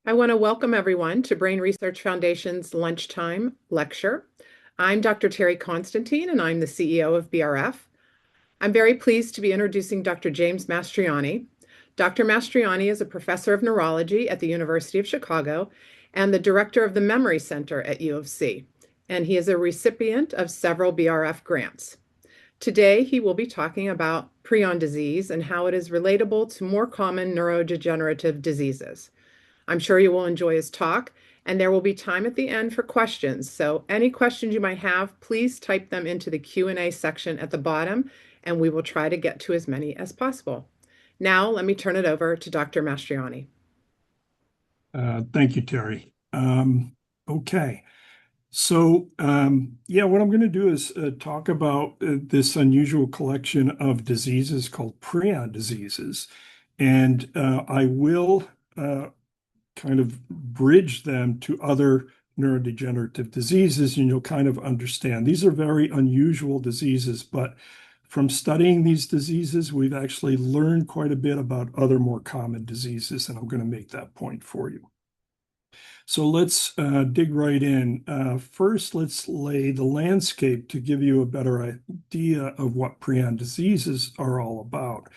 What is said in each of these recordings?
I want to welcome everyone to Brain Research Foundation's Lunchtime Lecture. I'm Dr. Terry Constantine, and I'm the CEO of BRF. I'm very pleased to be introducing Dr. James Mastrianni. Dr. Mastrianni is a professor of neurology at the University of Chicago and the director of the Memory Center at U of C, and he is a recipient of several BRF grants. Today, he will be talking about prion disease and how it is relatable to more common neurodegenerative diseases. I'm sure you will enjoy his talk, and there will be time at the end for questions. So any questions you might have, please type them into the Q&A section at the bottom, and we will try to get to as many as possible. Now, let me turn it over to Dr. Mastrianni. Thank you, Terry. Okay. So, what I'm going to do is talk about this unusual collection of diseases called prion diseases. And I will kind of bridge them to other neurodegenerative diseases, and you'll kind of understand. These are very unusual diseases, but from studying these diseases, we've actually learned quite a bit about other more common diseases, and I'm going to make that point for you. So let's dig right in. First, let's lay the landscape to give you a better idea of what prion diseases are all about.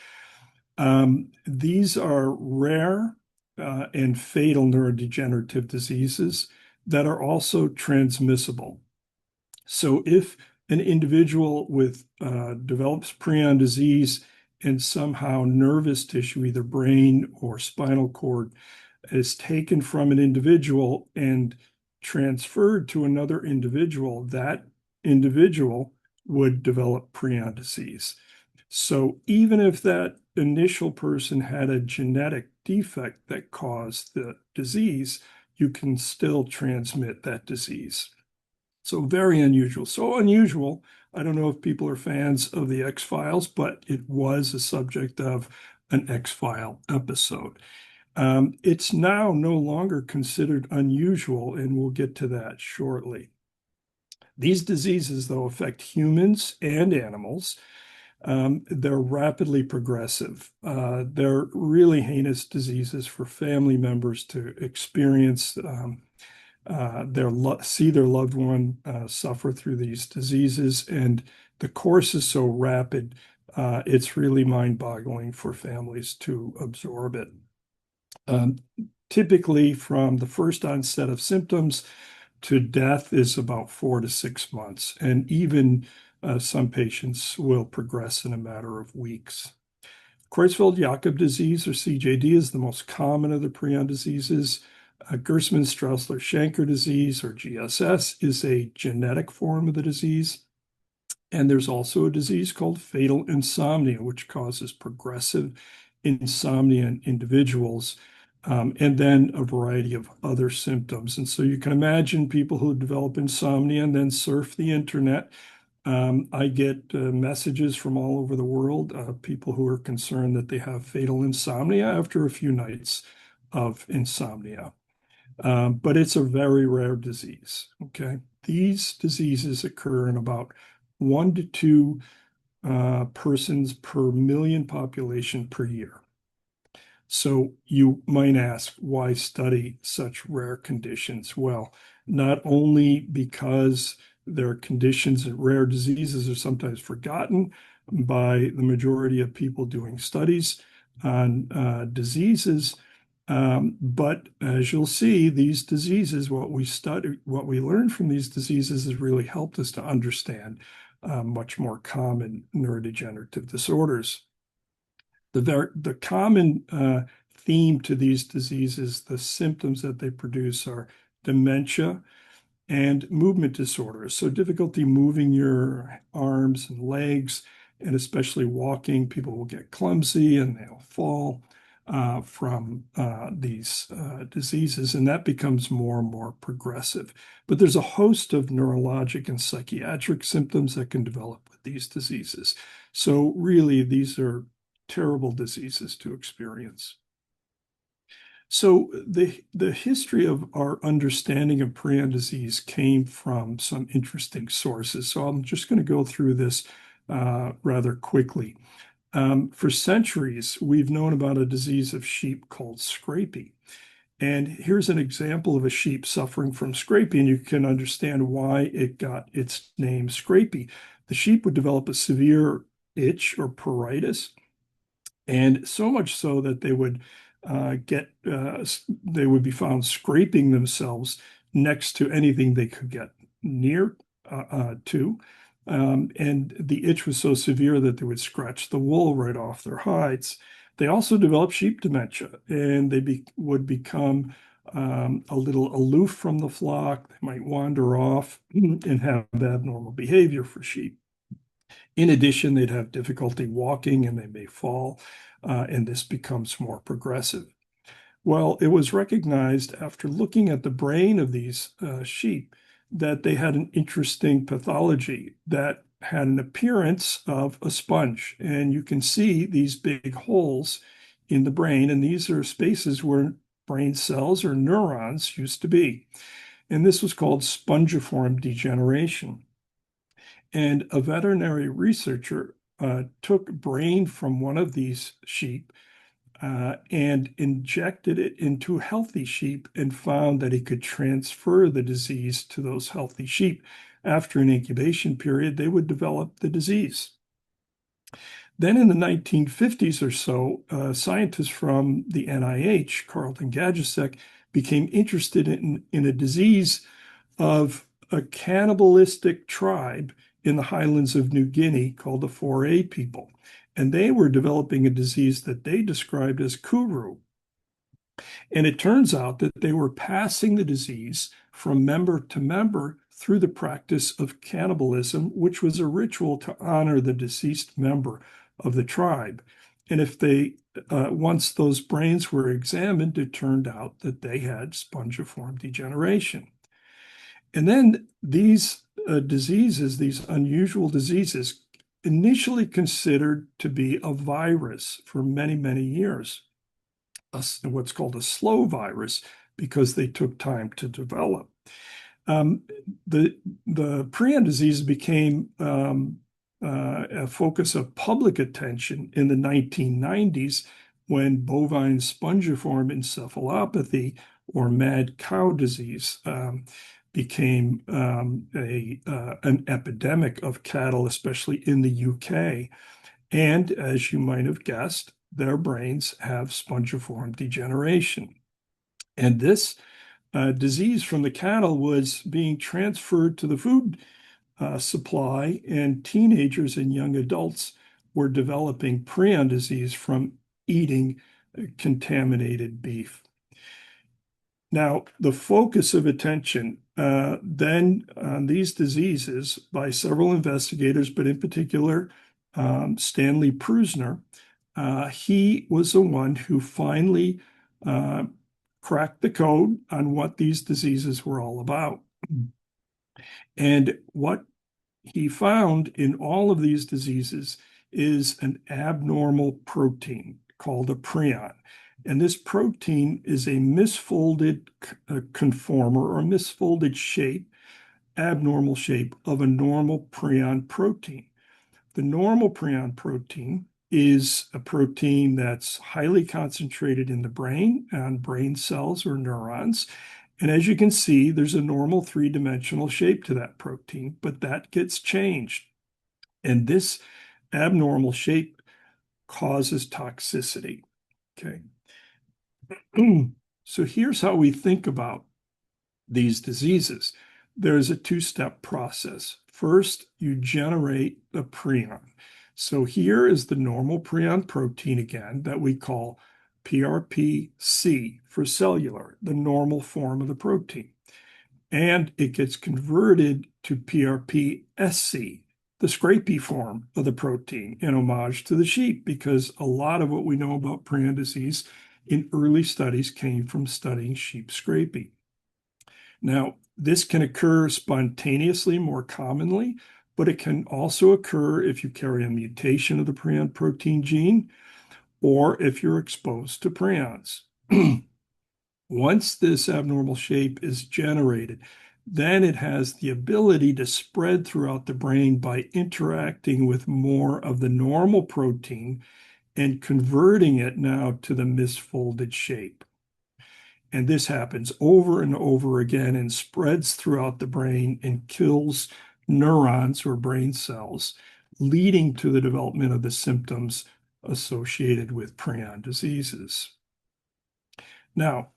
These are rare and fatal neurodegenerative diseases that are also transmissible. So if an individual develops prion disease and somehow nervous tissue, either brain or spinal cord, is taken from an individual and transferred to another individual, that individual would develop prion disease. So even if that initial person had a genetic defect that caused the disease, you can still transmit that disease. So very unusual. So unusual, I don't know if people are fans of the X-Files, but it was a subject of an X-File episode. It's now no longer considered unusual, and we'll get to that shortly. These diseases, though, affect humans and animals. They're rapidly progressive. They're really heinous diseases for family members to experience, see their loved one suffer through these diseases, and the course is so rapid, it's really mind-boggling for families to absorb it. Typically, from the first onset of symptoms to death is about 4 to 6 months, and even some patients will progress in a matter of weeks. Creutzfeldt-Jakob disease, or CJD, is the most common of the prion diseases. Gerstmann-Straussler-Schenker disease, or GSS, is a genetic form of the disease. And there's also a disease called fatal insomnia, which causes progressive insomnia in individuals, and then a variety of other symptoms. And so you can imagine people who develop insomnia and then surf the internet. I get messages from all over the world, people who are concerned that they have fatal insomnia after a few nights of insomnia. But it's a very rare disease, okay? These diseases occur in about 1 to 2 persons per million population per year. So you might ask, why study such rare conditions? Well, not only because their conditions and rare diseases are sometimes forgotten by the majority of people doing studies on diseases, but as you'll see, these diseases, what we learn from these diseases has really helped us to understand much more common neurodegenerative disorders. The common theme to these diseases, the symptoms that they produce, are dementia and movement disorders. So difficulty moving your arms and legs, and especially walking. People will get clumsy and they'll fall from these diseases, and that becomes more and more progressive. But there's a host of neurologic and psychiatric symptoms that can develop with these diseases. So really, these are terrible diseases to experience. So the history of our understanding of prion disease came from some interesting sources. So I'm just going to go through this rather quickly. For centuries, we've known about a disease of sheep called scrapie. And here's an example of a sheep suffering from scrapie, and you can understand why it got its name scrapie. The sheep would develop a severe itch or pruritus, and so much so that they would they would be found scraping themselves next to anything they could get near to. And the itch was so severe that they would scratch the wool right off their hides. They also developed sheep dementia, and they would become a little aloof from the flock. They might wander off and have abnormal behavior for sheep. In addition, they'd have difficulty walking and they may fall, and this becomes more progressive. Well, it was recognized after looking at the brain of these sheep that they had an interesting pathology that had an appearance of a sponge. And you can see these big holes in the brain, and these are spaces where brain cells or neurons used to be. And this was called spongiform degeneration. And a veterinary researcher took brain from one of these sheep and injected it into healthy sheep and found that he could transfer the disease to those healthy sheep. After an incubation period, they would develop the disease. Then in the 1950s or so, scientists from the NIH, Carlton Gajicek, became interested in a disease of a cannibalistic tribe in the highlands of New Guinea called the 4A people. And they were developing a disease that they described as kuru. And it turns out that they were passing the disease from member to member through the practice of cannibalism, which was a ritual to honor the deceased member of the tribe. And if they, once those brains were examined, it turned out that they had spongiform degeneration. And then these diseases, these unusual diseases, initially considered to be a virus for many, many years, what's called a slow virus, because they took time to develop. The prion disease became a focus of public attention in the 1990s when bovine spongiform encephalopathy, or mad cow disease, became an epidemic of cattle, especially in the UK. And as you might have guessed, their brains have spongiform degeneration. And this disease from the cattle was being transferred to the food supply, and teenagers and young adults were developing prion disease from eating contaminated beef. Now, the focus of attention then on these diseases by several investigators, but in particular, Stanley Prusiner, he was the one who finally cracked the code on what these diseases were all about. And what he found in all of these diseases is an abnormal protein called a prion. And this protein is a misfolded conformer or misfolded shape, abnormal shape of a normal prion protein. The normal prion protein is a protein that's highly concentrated in the brain on brain cells or neurons. And as you can see, there's a normal three-dimensional shape to that protein, but that gets changed. And this abnormal shape causes toxicity. Okay. So here's how we think about these diseases. There's a two-step process. First, you generate a prion. So here is the normal prion protein again that we call PRPC for cellular, the normal form of the protein. And it gets converted to PRPSC, the scrapie form of the protein, in homage to the sheep, because a lot of what we know about prion disease in early studies came from studying sheep scrapie. Now, this can occur spontaneously more commonly, but it can also occur if you carry a mutation of the prion protein gene or if you're exposed to prions. Once this abnormal shape is generated, then it has the ability to spread throughout the brain by interacting with more of the normal protein and converting it now to the misfolded shape. And this happens over and over again and spreads throughout the brain and kills neurons or brain cells, leading to the development of the symptoms associated with prion diseases. Now,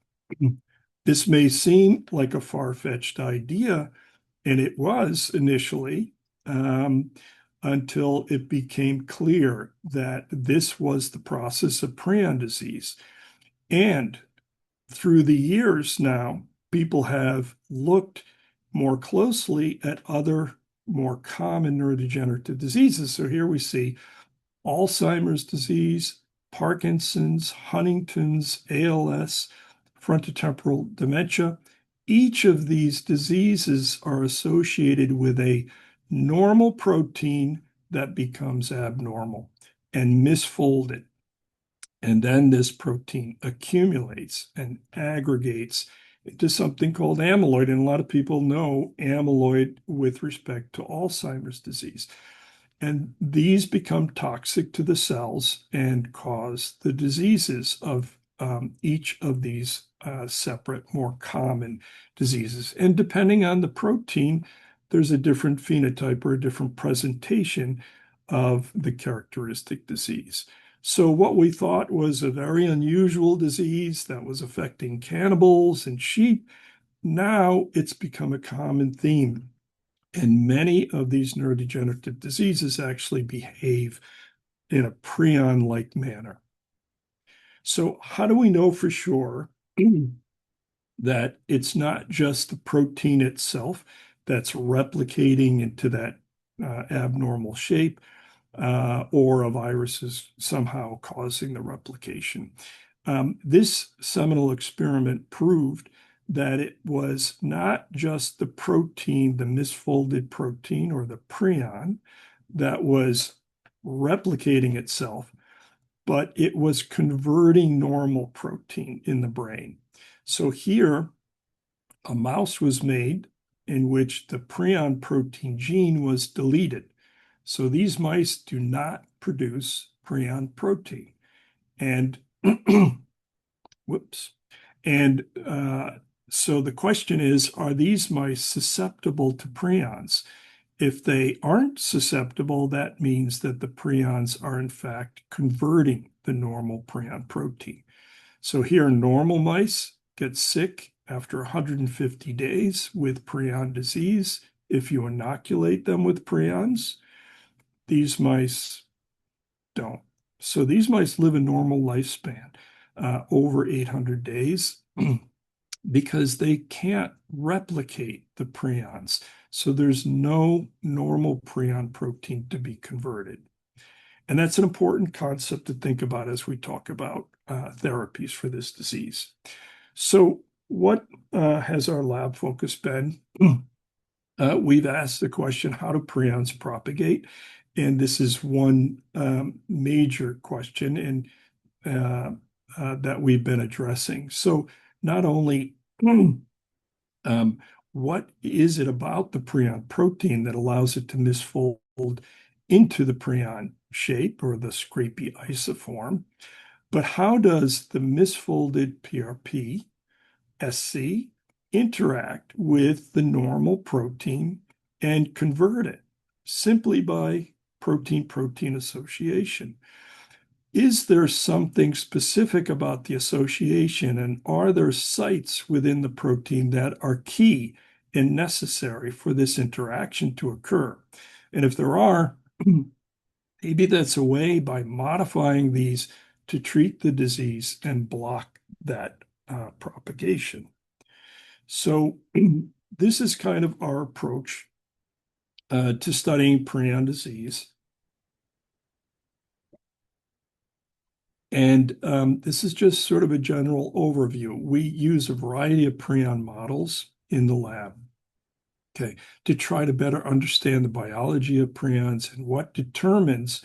this may seem like a far-fetched idea, and it was initially, until it became clear that this was the process of prion disease. And through the years now, people have looked more closely at other more common neurodegenerative diseases. So here we see Alzheimer's disease, Parkinson's, Huntington's, ALS, frontotemporal dementia. Each of these diseases are associated with a normal protein that becomes abnormal and misfolded. And then this protein accumulates and aggregates into something called amyloid. And a lot of people know amyloid with respect to Alzheimer's disease. And these become toxic to the cells and cause the diseases of each of these separate, more common diseases. And depending on the protein, there's a different phenotype or a different presentation of the characteristic disease. So what we thought was a very unusual disease that was affecting cannibals and sheep, now it's become a common theme. And many of these neurodegenerative diseases actually behave in a prion-like manner. So how do we know for sure that it's not just the protein itself that's replicating into that abnormal shape, or a virus is somehow causing the replication? This seminal experiment proved that it was not just the protein, the misfolded protein or the prion, that was replicating itself, but it was converting normal protein in the brain. So here, a mouse was made in which the prion protein gene was deleted. So these mice do not produce prion protein. And whoops. And so the question is, are these mice susceptible to prions? If they aren't susceptible, that means that the prions are in fact converting the normal prion protein. So here, normal mice get sick after 150 days with prion disease if you inoculate them with prions. These mice don't. So these mice live a normal lifespan, over 800 days, because they can't replicate the prions. So there's no normal prion protein to be converted. And that's an important concept to think about as we talk about therapies for this disease. So what has our lab focus been? We've asked the question, how do prions propagate? And this is one major question that we've been addressing. So not only what is it about the prion protein that allows it to misfold into the prion shape or the scrapey isoform, but how does the misfolded PRP SC interact with the normal protein and convert it simply by protein-protein association? Is there something specific about the association, and are there sites within the protein that are key and necessary for this interaction to occur? And if there are, maybe that's a way by modifying these to treat the disease and block that propagation. So this is kind of our approach to studying prion disease. And this is just sort of a general overview. We use a variety of prion models in the lab, okay, to try to better understand the biology of prions and what determines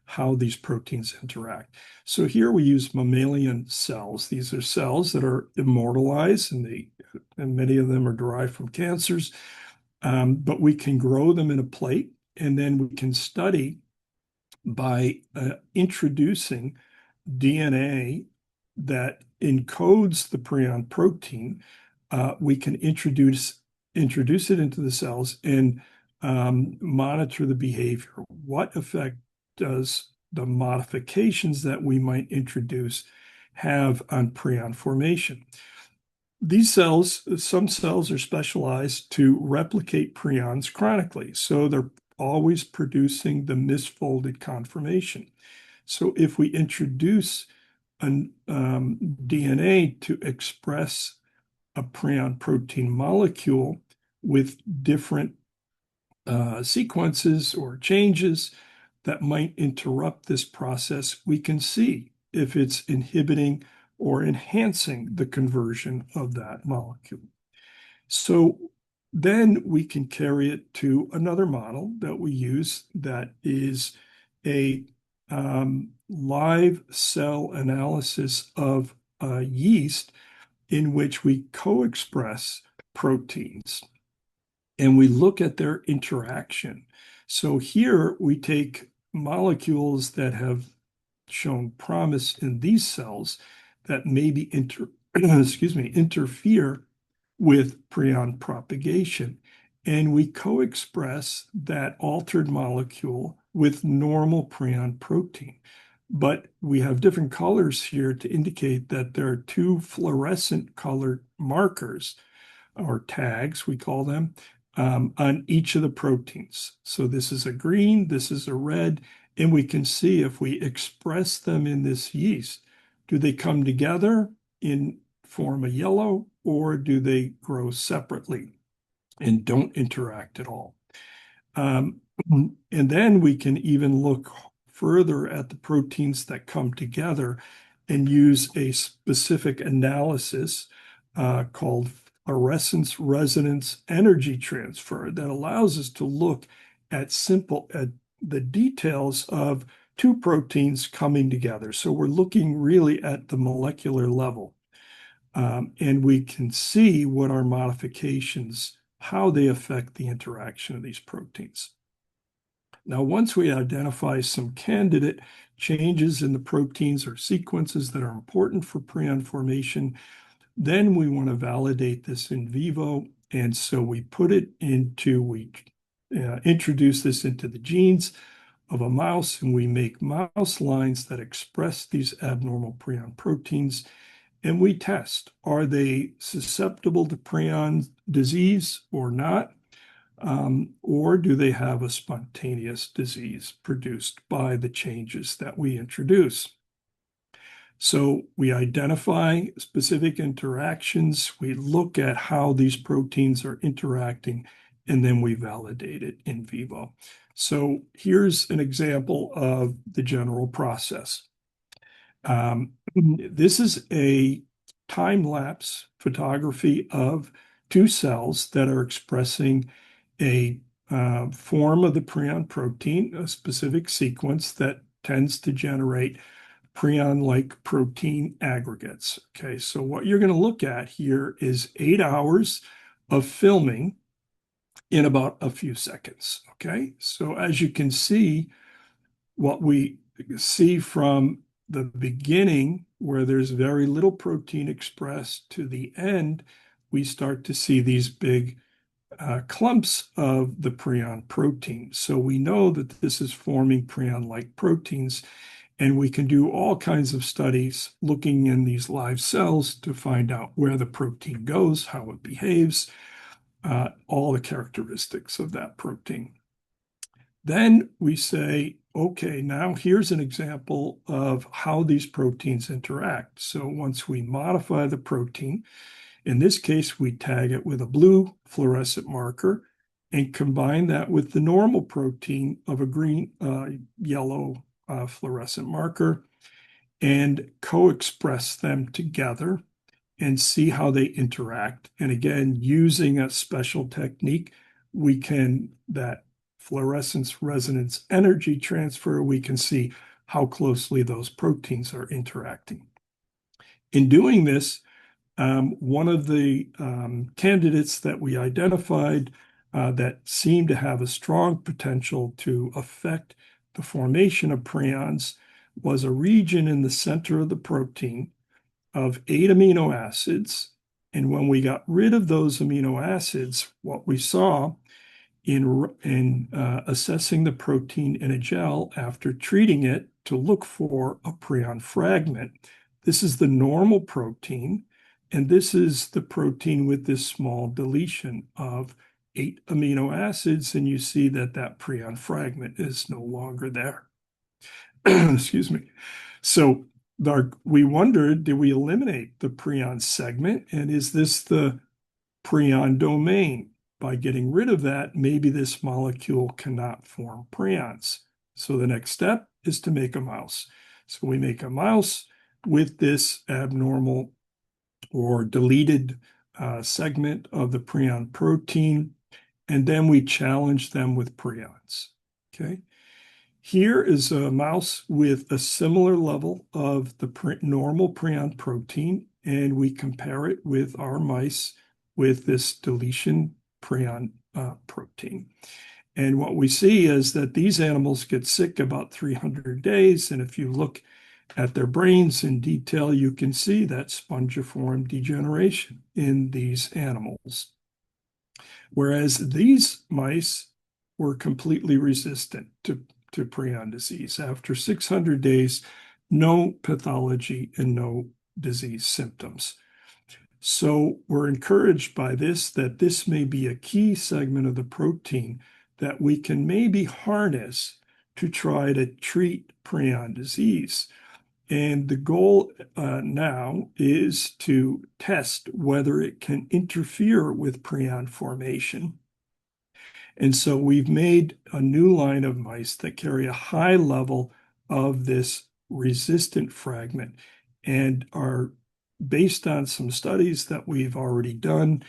how these proteins interact. So here we use mammalian cells. These are cells that are immortalized, and many of them are derived from cancers, but we can grow them in a plate, and then we can study by introducing DNA that encodes the prion protein, we can introduce it into the cells and monitor the behavior. What effect does the modifications that we might introduce have on prion formation? These cells, some cells are specialized to replicate prions chronically, so they're always producing the misfolded conformation. So if we introduce an DNA to express a prion protein molecule with different sequences or changes that might interrupt this process, we can see if it's inhibiting or enhancing the conversion of that molecule. So then we can carry it to another model that we use that is a live cell analysis of yeast in which we co-express proteins and we look at their interaction. So here we take molecules that have shown promise in these cells that maybe interfere with prion propagation, and we co-express that altered molecule with normal prion protein. But we have different colors here to indicate that there are two fluorescent colored markers, or tags, we call them, on each of the proteins. So this is a green, this is a red, and we can see if we express them in this yeast, do they come together and form a yellow, or do they grow separately and don't interact at all? And then we can even look further at the proteins that come together and use a specific analysis called fluorescence resonance energy transfer that allows us to look at the details of two proteins coming together. So we're looking really at the molecular level. And we can see what our modifications, how they affect the interaction of these proteins. Now, once we identify some candidate changes in the proteins or sequences that are important for prion formation, then we want to validate this in vivo. And so we introduce this into the genes of a mouse, and we make mouse lines that express these abnormal prion proteins. And we test, are they susceptible to prion disease or not? Or do they have a spontaneous disease produced by the changes that we introduce? So we identify specific interactions, we look at how these proteins are interacting, and then we validate it in vivo. So here's an example of the general process. This is a time-lapse photography of two cells that are expressing a form of the prion protein, a specific sequence that tends to generate prion-like protein aggregates. Okay, so what you're going to look at here is 8 hours of filming in about a few seconds. Okay, so as you can see, what we see from the beginning, where there's very little protein expressed, to the end, we start to see these big clumps of the prion protein. So we know that this is forming prion-like proteins, and we can do all kinds of studies looking in these live cells to find out where the protein goes, how it behaves, all the characteristics of that protein. Then we say, okay, now here's an example of how these proteins interact. So once we modify the protein, in this case, we tag it with a blue fluorescent marker and combine that with the normal protein of a green, yellow fluorescent marker and co-express them together and see how they interact. And again, using a special technique, that fluorescence resonance energy transfer, we can see how closely those proteins are interacting. In doing this, one of the candidates that we identified that seemed to have a strong potential to affect the formation of prions was a region in the center of the protein of 8 amino acids. And when we got rid of those amino acids, what we saw in assessing the protein in a gel after treating it to look for a prion fragment. This is the normal protein, and this is the protein with this small deletion of 8 amino acids, and you see that that prion fragment is no longer there. Excuse me. So we wondered, did we eliminate the prion segment, and is this the prion domain? By getting rid of that, maybe this molecule cannot form prions. So the next step is to make a mouse. So we make a mouse with this abnormal or deleted segment of the prion protein, and then we challenge them with prions. Okay. Here is a mouse with a similar level of the normal prion protein, and we compare it with our mice with this deletion prion protein. And what we see is that these animals get sick about 300 days. And if you look at their brains in detail, you can see that spongiform degeneration in these animals. Whereas these mice were completely resistant to prion disease. After 600 days, no pathology and no disease symptoms. So we're encouraged by this, that this may be a key segment of the protein that we can maybe harness to try to treat prion disease. And the goal now is to test whether it can interfere with prion formation. And so we've made a new line of mice that carry a high level of this resistant fragment and are based on some studies that we've already done.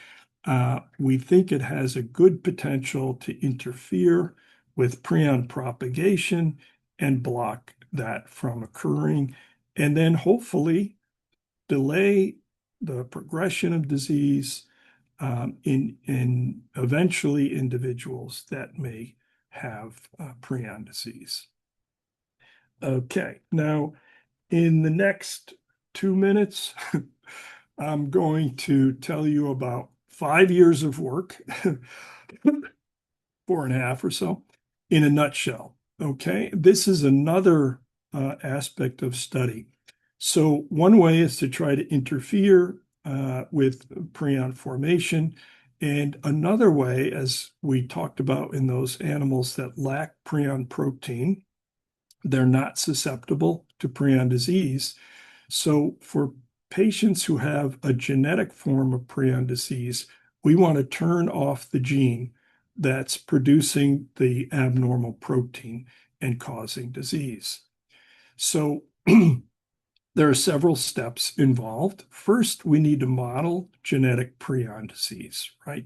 We think it has a good potential to interfere with prion propagation and block that from occurring, and then hopefully delay the progression of disease in eventually individuals that may have prion disease. Okay, now in the next 2 minutes, I'm going to tell you about 5 years of work, 4.5 or so, in a nutshell. Okay, this is another aspect of study. So one way is to try to interfere with prion formation. And another way, as we talked about in those animals that lack prion protein, they're not susceptible to prion disease. So for patients who have a genetic form of prion disease, we want to turn off the gene that's producing the abnormal protein and causing disease. So there are several steps involved. First, we need to model genetic prion disease, right?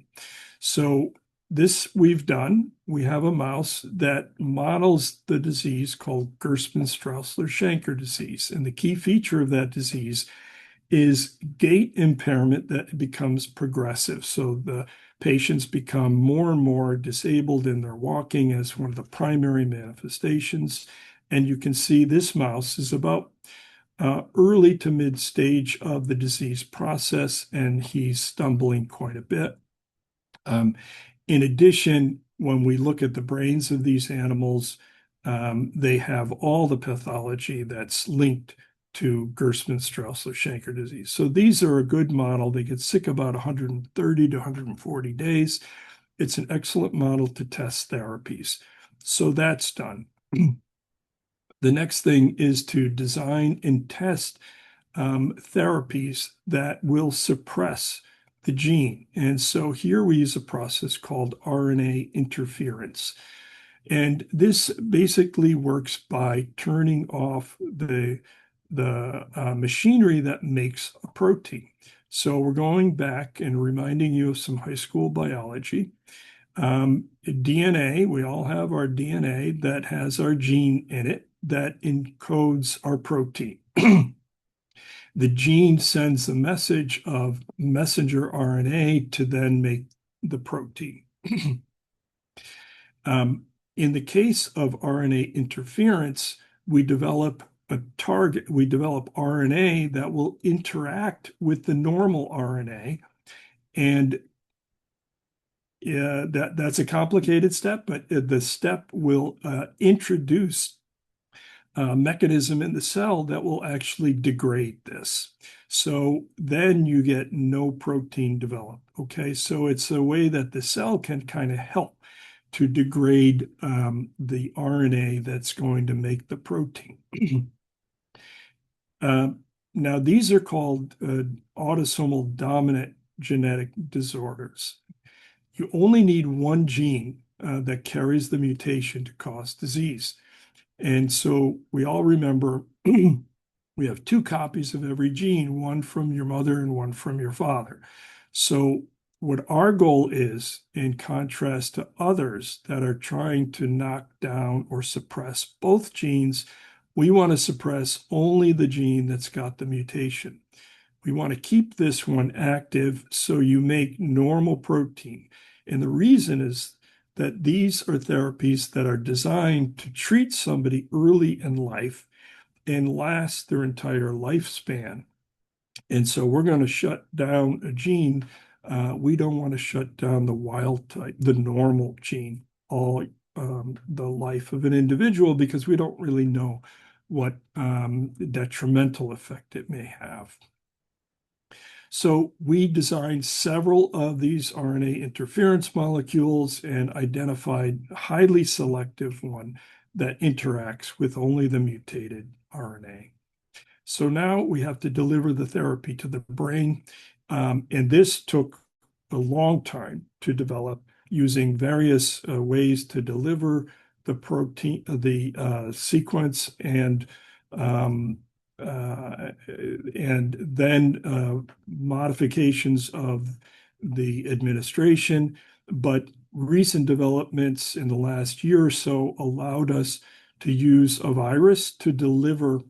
So this we've done. We have a mouse that models the disease called Gerstmann-Straussler-Scheinker disease. And the key feature of that disease is gait impairment that becomes progressive. So the patients become more and more disabled in their walking as one of the primary manifestations. And you can see this mouse is about early to mid stage of the disease process, and he's stumbling quite a bit. In addition, when we look at the brains of these animals, they have all the pathology that's linked to Gerstmann-Straussler-Scheinker disease. So these are a good model. They get sick about 130 to 140 days. It's an excellent model to test therapies. So that's done. The next thing is to design and test therapies that will suppress the gene. And so here we use a process called RNA interference. And this basically works by turning off the machinery that makes a protein. So we're going back and reminding you of some high school biology. DNA, we all have our DNA that has our gene in it that encodes our protein. The gene sends the message of messenger RNA to then make the protein. In the case of RNA interference, we develop a target, we develop RNA that will interact with the normal RNA. And that's a complicated step, but the step will introduce a mechanism in the cell that will actually degrade this. So then you get no protein developed. Okay, so it's a way that the cell can kind of help to degrade the RNA that's going to make the protein. Now, these are called autosomal dominant genetic disorders. You only need one gene that carries the mutation to cause disease. And so we all remember we have two copies of every gene, one from your mother and one from your father. So what our goal is, in contrast to others that are trying to knock down or suppress both genes, we want to suppress only the gene that's got the mutation. We want to keep this one active so you make normal protein. And the reason is that these are therapies that are designed to treat somebody early in life and last their entire lifespan. And so we're going to shut down a gene. We don't want to shut down the wild type, the normal gene, all the life of an individual, because we don't really know what detrimental effect it may have. So we designed several of these RNA interference molecules and identified a highly selective one that interacts with only the mutated RNA. So now we have to deliver the therapy to the brain. And this took a long time to develop using various ways to deliver the protein, the sequence, and then modifications of the administration. But recent developments in the last year or so allowed us to use a virus to deliver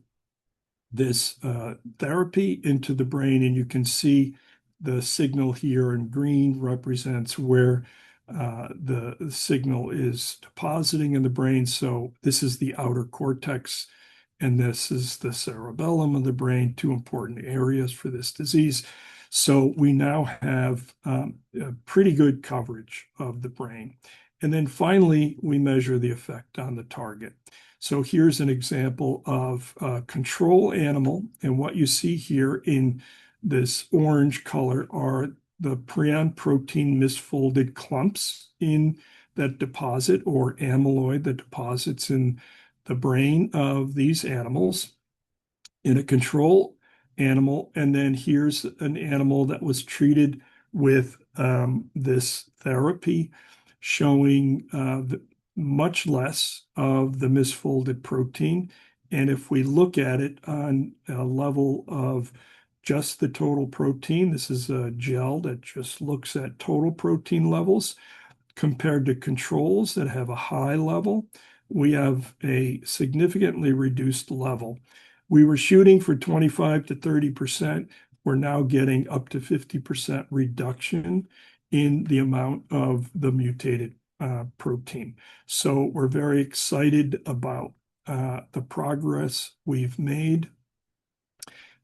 this therapy into the brain. And you can see the signal here in green represents where the signal is depositing in the brain. So this is the outer cortex, and this is the cerebellum of the brain, two important areas for this disease. So we now have a pretty good coverage of the brain. And then finally, we measure the effect on the target. So here's an example of a control animal. And what you see here in this orange color are the prion protein misfolded clumps in that deposit, or amyloid that deposits in the brain of these animals, in a control animal. And then here's an animal that was treated with this therapy, showing much less of the misfolded protein. And if we look at it on a level of just the total protein, this is a gel that just looks at total protein levels compared to controls that have a high level, we have a significantly reduced level. We were shooting for 25 to 30%. We're now getting up to 50% reduction in the amount of the mutated protein. So we're very excited about the progress we've made.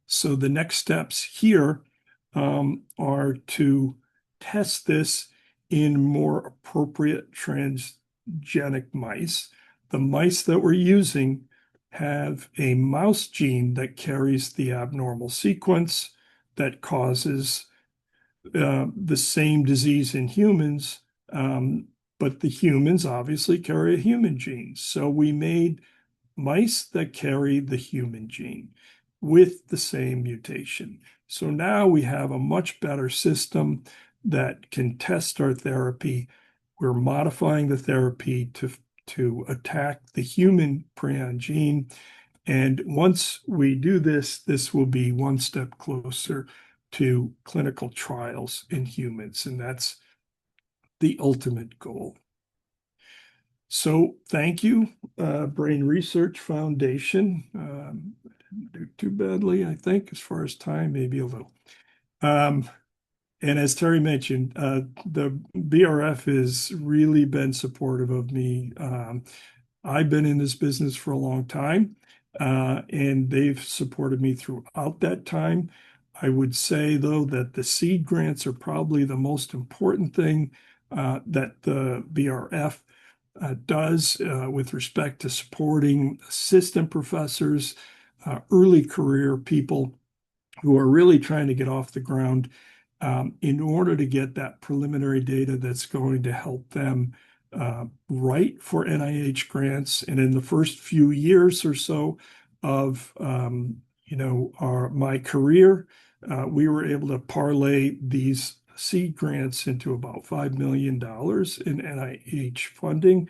So the next steps here are to test this in more appropriate transgenic mice. The mice that we're using have a mouse gene that carries the abnormal sequence that causes the same disease in humans, but the humans obviously carry a human gene. So we made mice that carry the human gene with the same mutation. So now we have a much better system that can test our therapy. We're modifying the therapy to attack the human prion gene. And once we do this, this will be one step closer to clinical trials in humans. And that's the ultimate goal. So thank you, Brain Research Foundation. Didn't do too badly, I think, as far as time, maybe a little. And as Terry mentioned, the BRF has really been supportive of me. I've been in this business for a long time. and they've supported me throughout that time. I would say, though, that the seed grants are probably the most important thing that the BRF does with respect to supporting assistant professors, early career people who are really trying to get off the ground in order to get that preliminary data that's going to help them write for NIH grants. And in the first few years or so of my career, we were able to parlay these seed grants into about $5 million in NIH funding.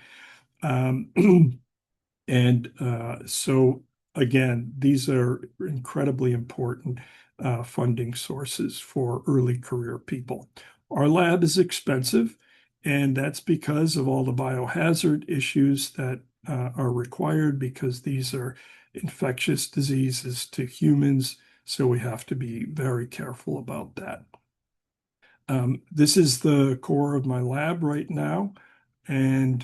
So again, these are incredibly important funding sources for early career people. Our lab is expensive, and that's because of all the biohazard issues that are required because these are infectious diseases to humans. So we have to be very careful about that. This is the core of my lab right now, and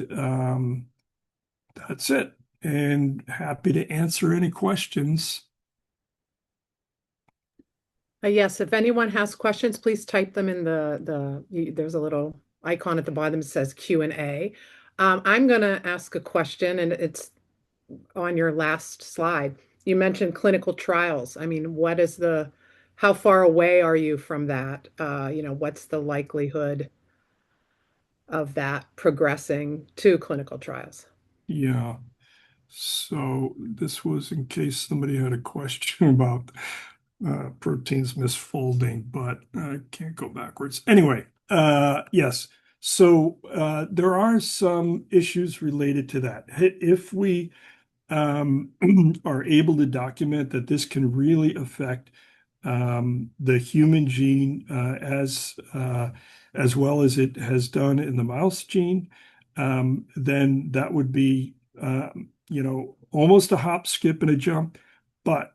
that's it. And happy to answer any questions. Yes, if anyone has questions, please type them in there's a little icon at the bottom that says Q&A. I'm going to ask a question, and it's on your last slide. You mentioned clinical trials. I mean, how far away are you from that? What's the likelihood of that progressing to clinical trials? Yeah. So this was in case somebody had a question about proteins misfolding, but I can't go backwards. Anyway, yes. So there are some issues related to that. If we are able to document that this can really affect the human gene as well as it has done in the mouse gene, then that would be almost a hop, skip, and a jump. But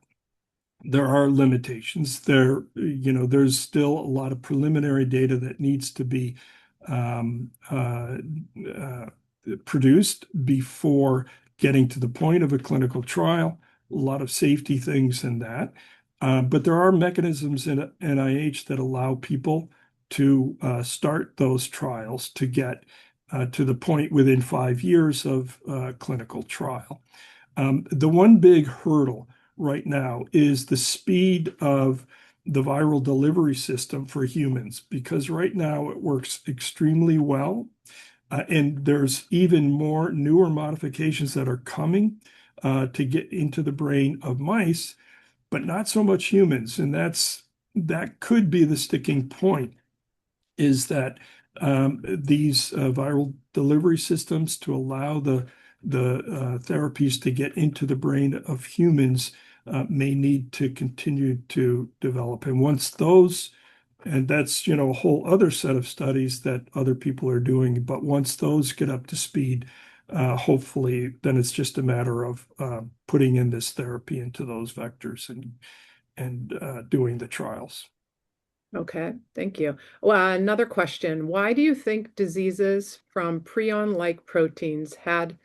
there are limitations. There's still a lot of preliminary data that needs to be um, uh, uh, produced before getting to the point of a clinical trial. A lot of safety things in that. But there are mechanisms in NIH that allow people to start those trials to get to the point within 5 years of clinical trial. The one big hurdle right now is the speed of the viral delivery system for humans, because right now it works extremely well. And there's even more newer modifications that are coming to get into the brain of mice, but not so much humans. And that could be the sticking point, is that these viral delivery systems to allow the therapies to get into the brain of humans may need to continue to develop. And once those, and that's a whole other set of studies that other people are doing, but once those get up to speed, hopefully, then it's just a matter of putting in this therapy into those vectors and doing the trials. Okay, thank you. Well, another question. Why do you think diseases from prion-like proteins had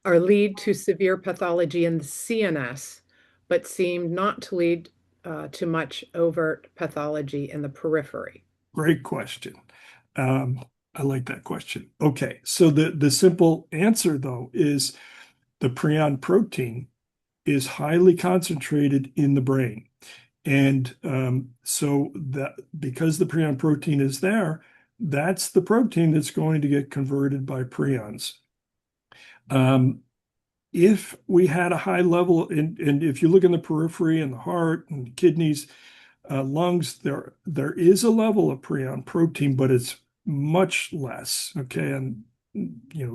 or lead to severe pathology in the CNS, but seem not to lead to much overt pathology in the periphery? Great question. I like that question. Okay, so the simple answer though is the prion protein is highly concentrated in the brain. And so that because the prion protein is there, that's the protein that's going to get converted by prions. If we had a high level, and if you look in the periphery and the heart and the kidneys, lungs, there is a level of prion protein, but it's much less, okay, and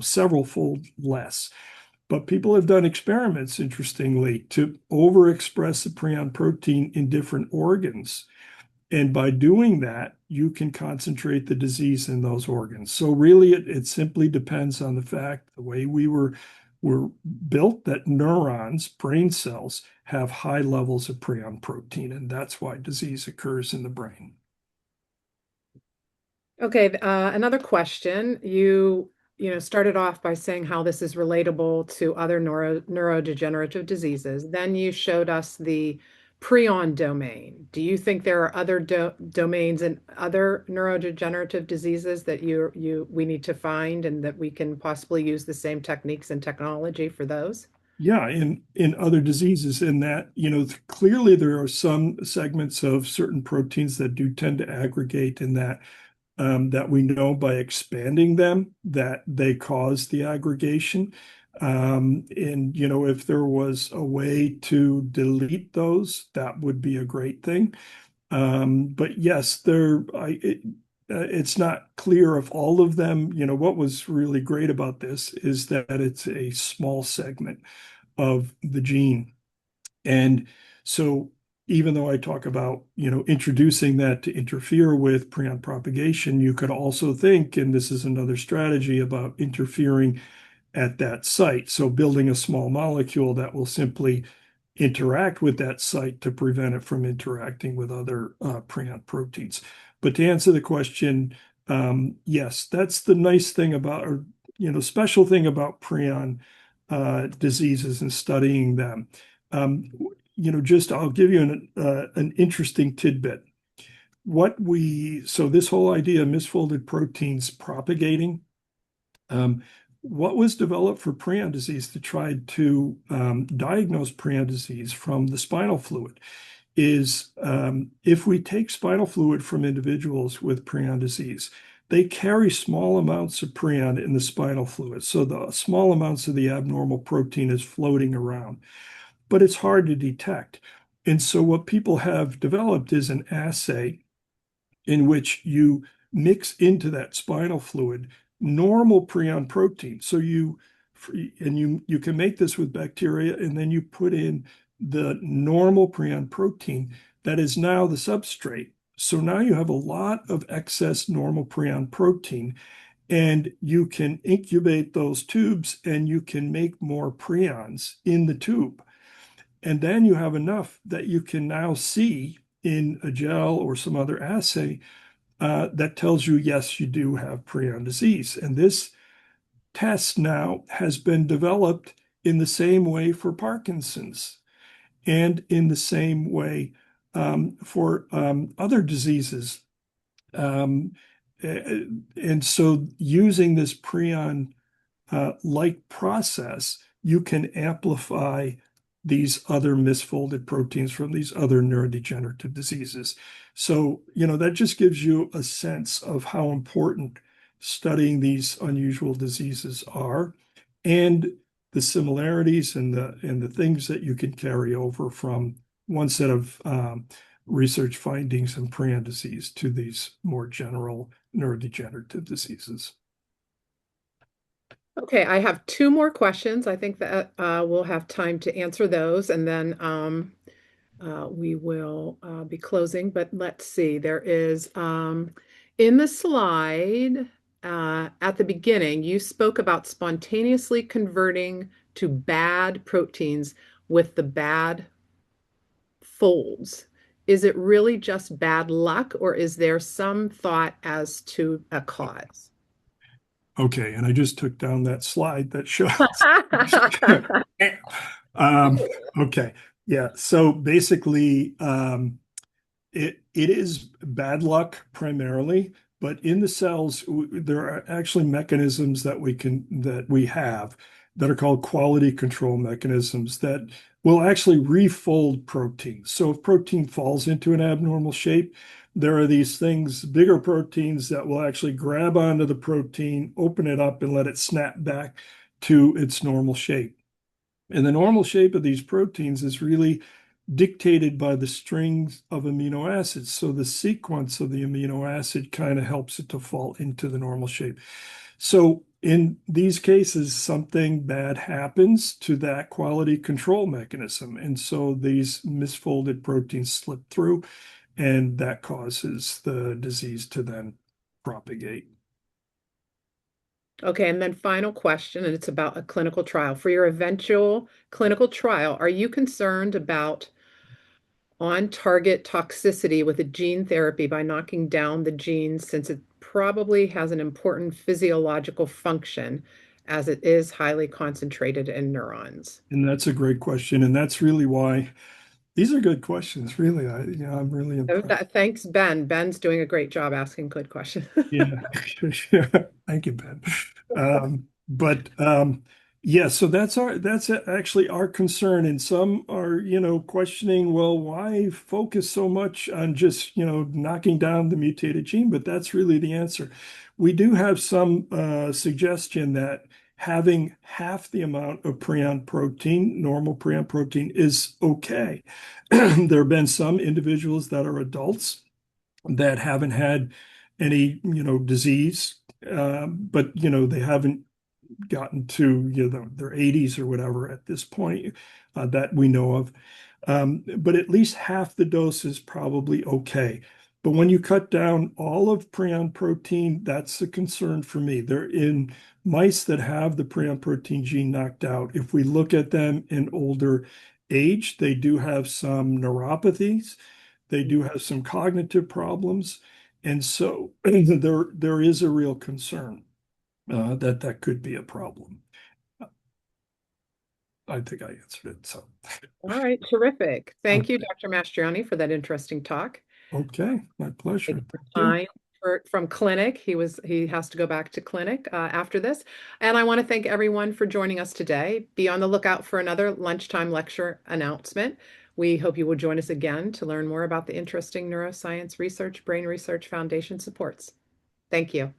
several fold less. But people have done experiments, interestingly, to overexpress the prion protein in different organs. And by doing that, you can concentrate the disease in those organs. So really, it simply depends on the fact, the way were built, that neurons, brain cells, have high levels of prion protein, and that's why disease occurs in the brain. Okay, another question. You started off by saying how this is relatable to other neurodegenerative diseases. Then you showed us the prion domain. Do you think there are other domains in other neurodegenerative diseases that we need to find and that we can possibly use the same techniques and technology for those? Yeah, in other diseases, in that, clearly there are some segments of certain proteins that do tend to aggregate, in that we know by expanding them that they cause the aggregation. And if there was a way to delete those, that would be a great thing. But yes, it's not clear if all of them. What was really great about this is that it's a small segment of the gene. And so even though I talk about, introducing that to interfere with prion propagation, you could also think, and this is another strategy, about interfering at that site. So building a small molecule that will simply interact with that site to prevent it from interacting with other prion proteins. But to answer the question, yes, that's the nice thing about, or special thing about prion diseases and studying them. Um, I'll give you an interesting tidbit. So this whole idea of misfolded proteins propagating, um, what was developed for prion disease to try to diagnose prion disease from the spinal fluid is, if we take spinal fluid from individuals with prion disease, they carry small amounts of prion in the spinal fluid. So the small amounts of the abnormal protein is floating around, but it's hard to detect. And so what people have developed is an assay in which you mix into that spinal fluid normal prion protein. So you can make this with bacteria, and then you put in the normal prion protein that is now the substrate. So now you have a lot of excess normal prion protein, and you can incubate those tubes and you can make more prions in the tube. And then you have enough that you can now see in a gel or some other assay that tells you, yes, you do have prion disease. And this test now has been developed in the same way for Parkinson's and in the same way for other diseases. Um, and so using this prion like process, you can amplify these other misfolded proteins from these other neurodegenerative diseases. So, that just gives you a sense of how important studying these unusual diseases are, and the similarities and the things that you can carry over from one set of research findings in prion disease to these more general neurodegenerative diseases. Okay, I have two more questions. I think that we'll have time to answer those, and then we will be closing. But let's see, there is in the slide at the beginning, you spoke about spontaneously converting to bad proteins with the bad folds. Is it really just bad luck, or is there some thought as to a cause? Okay, and I just took down that slide that shows. Um, okay, yeah. So basically, it is bad luck primarily, but in the cells there are actually mechanisms that we have that are called quality control mechanisms that will actually refold proteins. So if protein falls into an abnormal shape, there are these things, bigger proteins, that will actually grab onto the protein, open it up, and let it snap back to its normal shape. And the normal shape of these proteins is really dictated by the strings of amino acids. So the sequence of the amino acid kind of helps it to fall into the normal shape. So in these cases, something bad happens to that quality control mechanism. And so these misfolded proteins slip through, and that causes the disease to then propagate. Okay, and then final question, and it's about a clinical trial. For your eventual clinical trial, are you concerned about on-target toxicity with a gene therapy by knocking down the genes since it probably has an important physiological function as it is highly concentrated in neurons? And that's a great question. And that's really why these are good questions. Really, I'm really impressed. Thanks, Ben. Ben's doing a great job asking good questions. Yeah. Yeah. Thank you, Ben. But yeah, so that's actually our concern. And some are, questioning, well, why focus so much on just, knocking down the mutated gene? But that's really the answer. We do have some suggestion that having half the amount of prion protein, normal prion protein, is okay. There have been some individuals that are adults that haven't had any, disease, but they haven't gotten to their 80s or whatever at this point that we know of. But at least half the dose is probably okay. But when you cut down all of prion protein, that's a concern for me. They're in mice that have the prion protein gene knocked out. If we look at them in older age, they do have some neuropathies. They do have some cognitive problems. And so there is a real concern that could be a problem. I think I answered it. So, All right, terrific. Thank you, okay. Dr. Mastriani, for that interesting talk. Okay, my pleasure. Take Thank you. time from clinic. He has to go back to clinic after this. And I want to thank everyone for joining us today. Be on the lookout for another lunchtime lecture announcement. We hope you will join us again to learn more about the interesting neuroscience research Brain Research Foundation supports. Thank you.